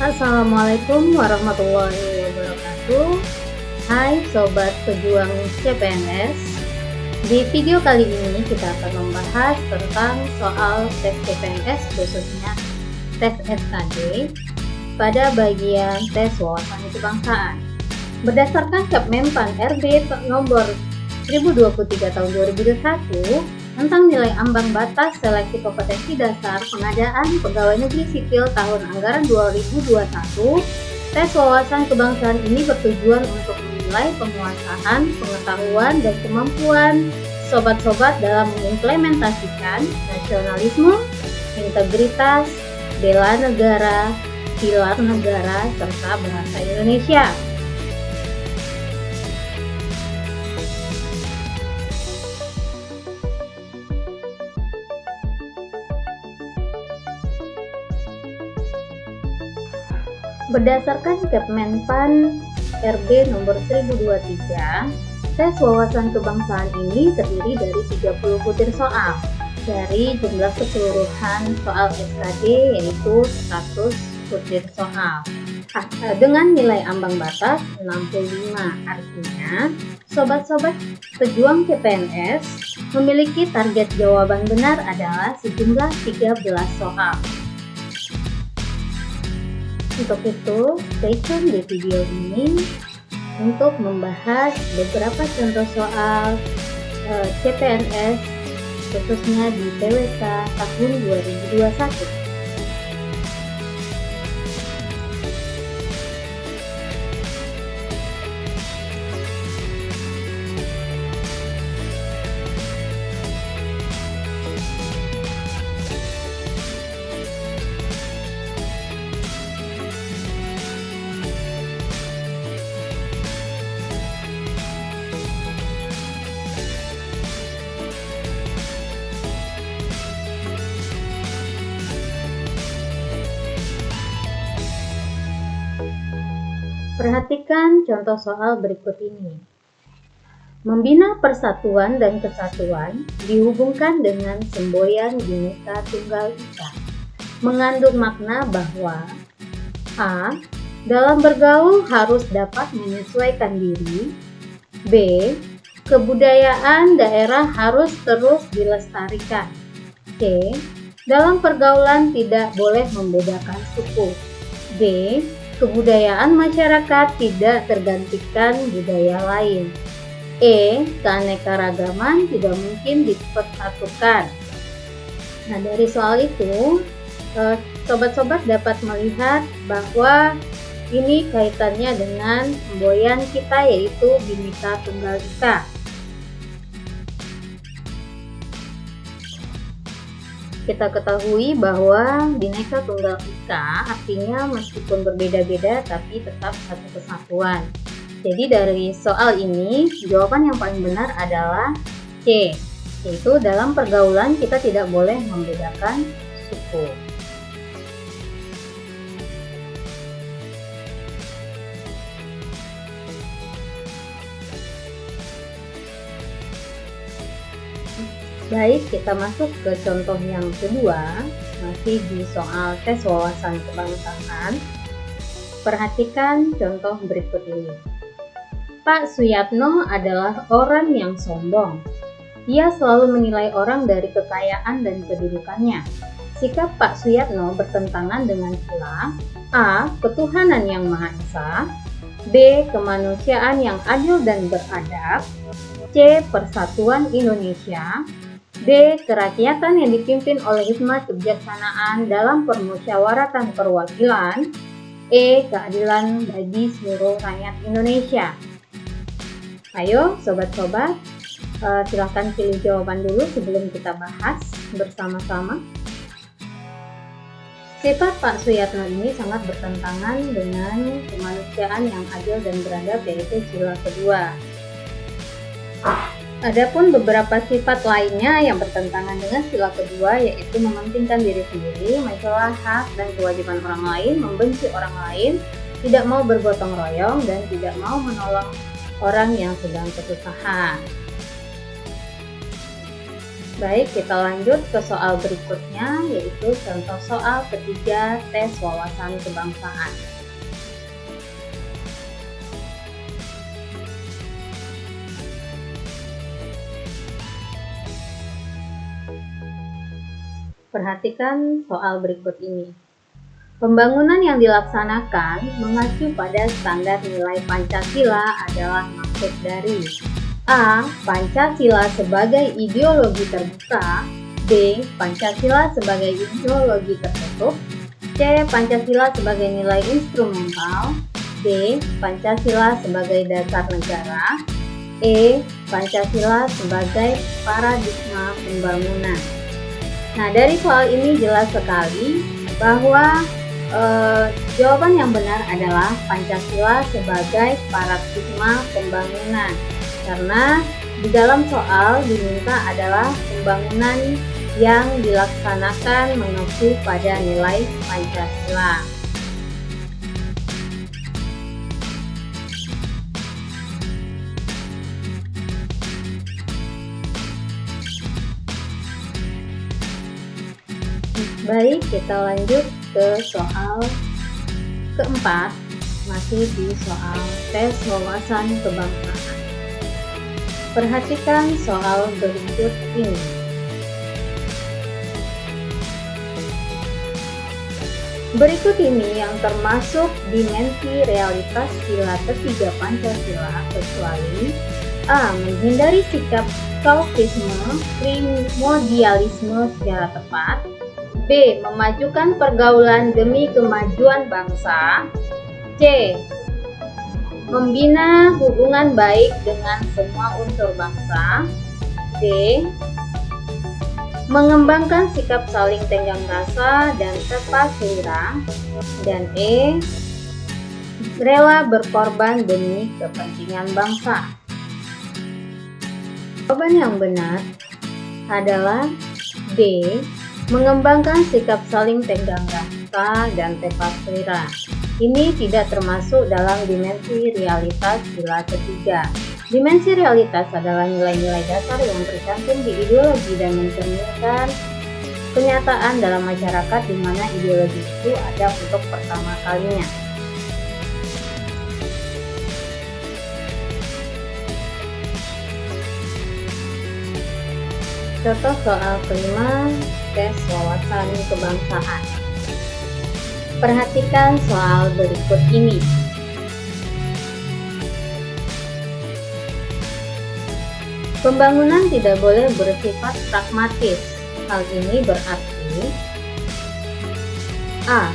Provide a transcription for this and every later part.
Assalamualaikum warahmatullahi wabarakatuh. Hai Sobat Pejuang CPNS. Di video kali ini kita akan membahas tentang soal tes CPNS, khususnya tes SKD pada bagian tes wawasan kebangsaan. Berdasarkan Kepmenpan RB nomor 1023 tahun 2021 tentang nilai ambang batas seleksi kompetensi dasar pengadaan pegawai negeri sipil tahun anggaran 2021, tes wawasan kebangsaan ini bertujuan untuk menilai penguasaan, pengetahuan, dan kemampuan sobat-sobat dalam mengimplementasikan nasionalisme, integritas, bela negara, pilar negara, serta bahasa Indonesia. Berdasarkan Kepmenpan RB nomor 1023, tes wawasan kebangsaan ini terdiri dari 30 butir soal dari jumlah keseluruhan soal SKD yaitu 100 butir soal dengan nilai ambang batas 65. Artinya, sobat-sobat pejuang CPNS memiliki target jawaban benar adalah sejumlah 13 soal. Untuk itu, stay tune di video ini untuk membahas beberapa contoh soal CPNS khususnya di TWK tahun 2021. Perhatikan contoh soal berikut ini. Membina persatuan dan kesatuan dihubungkan dengan semboyan Bhinneka Tunggal Ika. Mengandung makna bahwa A. Dalam bergaul harus dapat menyesuaikan diri. B. Kebudayaan daerah harus terus dilestarikan. C. Dalam pergaulan tidak boleh membedakan suku. D. Kebudayaan masyarakat tidak tergantikan budaya lain. E. Keanekaragaman tidak mungkin dipersatukan. Nah, dari soal itu, sobat-sobat dapat melihat bahwa ini kaitannya dengan semboyan kita yaitu Bhinneka Tunggal Ika. Kita ketahui bahwa Bhinneka Tunggal Ika artinya meskipun berbeda-beda tapi tetap satu kesatuan. Jadi dari soal ini jawaban yang paling benar adalah C, yaitu dalam pergaulan kita tidak boleh membedakan suku. Baik, kita masuk ke contoh yang kedua, masih di soal tes wawasan kebangsaan. Perhatikan contoh berikut ini. Pak Suyatno adalah orang yang sombong. Ia selalu menilai orang dari kekayaan dan kedudukannya. Sikap Pak Suyatno bertentangan dengan sila A. Ketuhanan yang Maha Esa, B. Kemanusiaan yang adil dan beradab, C. Persatuan Indonesia, D. Kerakyatan yang dipimpin oleh hikmat kebijaksanaan dalam permusyawaratan perwakilan, E. Keadilan bagi seluruh rakyat Indonesia. Ayo sobat-sobat, silahkan pilih jawaban dulu sebelum kita bahas bersama-sama. Sifat Pak Suyatno ini sangat bertentangan dengan kemanusiaan yang adil dan beradab yaitu sila kedua. Adapun beberapa sifat lainnya yang bertentangan dengan sila kedua yaitu mementingkan diri sendiri, mencela hak dan kewajiban orang lain, membenci orang lain, tidak mau bergotong royong, dan tidak mau menolong orang yang sedang kesusahan. Baik, kita lanjut ke soal berikutnya, yaitu contoh soal ketiga tes wawasan kebangsaan. Perhatikan soal berikut ini. Pembangunan yang dilaksanakan mengacu pada standar nilai Pancasila adalah maksud dari A. Pancasila sebagai ideologi terbuka, B. Pancasila sebagai ideologi tertutup, C. Pancasila sebagai nilai instrumental, D. Pancasila sebagai dasar negara, E. Pancasila sebagai paradigma pembangunan. Nah, dari soal ini jelas sekali bahwa jawaban yang benar adalah Pancasila sebagai paradigma pembangunan. Karena di dalam soal diminta adalah pembangunan yang dilaksanakan mengacu pada nilai Pancasila. Baik, kita lanjut ke soal keempat, masih di soal tes wawasan kebangsaan. Perhatikan soal berikut ini. Berikut ini yang termasuk dimensi realitas sila ketiga Pancasila, kecuali A. Menghindari sikap kausisme primordialisme secara tepat, B. Memajukan pergaulan demi kemajuan bangsa, C. Membina hubungan baik dengan semua unsur bangsa, D. Mengembangkan sikap saling tenggang rasa dan tepat selera, dan E. Rela berkorban demi kepentingan bangsa. Jawaban yang benar adalah D. Mengembangkan sikap saling tenggang rasa dan tepat selera. Ini tidak termasuk dalam dimensi realitas sila ketiga. Dimensi realitas adalah nilai-nilai dasar yang tercantum di ideologi dan mencerminkan kenyataan dalam masyarakat di mana ideologi itu ada untuk pertama kalinya. Contoh soal kelima, tes wawasan kebangsaan. Perhatikan soal berikut ini. Pembangunan tidak boleh bersifat pragmatis. Hal ini berarti A.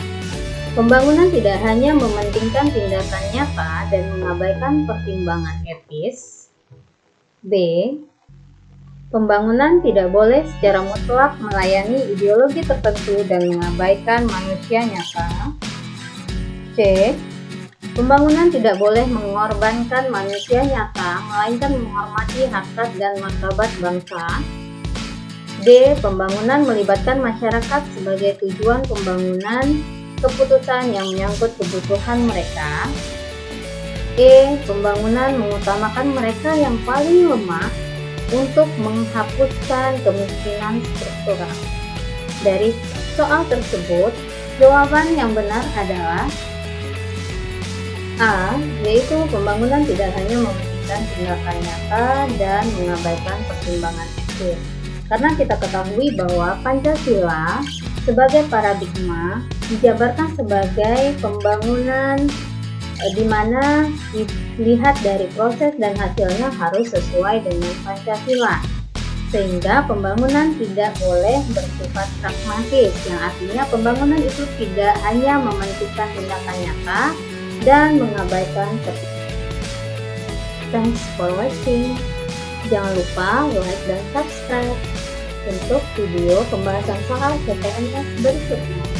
Pembangunan tidak hanya mementingkan tindakan nyata dan mengabaikan pertimbangan etis. B. Pembangunan tidak boleh secara mutlak melayani ideologi tertentu dan mengabaikan manusia nyata. C. Pembangunan tidak boleh mengorbankan manusia nyata, melainkan menghormati harkat dan martabat bangsa. D. Pembangunan melibatkan masyarakat sebagai tujuan pembangunan keputusan yang menyangkut kebutuhan mereka. E. Pembangunan mengutamakan mereka yang paling lemah untuk menghapuskan kemiskinan struktural. Dari soal tersebut, jawaban yang benar adalah A, yaitu pembangunan tidak hanya mementingkan tindakan nyata dan mengabaikan pertimbangan etis. Karena kita ketahui bahwa Pancasila sebagai paradigma dijabarkan sebagai pembangunan di mana dilihat dari proses dan hasilnya harus sesuai dengan Pancasila. Sehingga pembangunan tidak boleh bersifat pragmatis, yang artinya pembangunan itu tidak hanya mementingkan tindakan nyata dan mengabaikan pertimbangan. Thanks for watching. Jangan lupa like dan subscribe untuk video pembahasan soal CPNS berikutnya.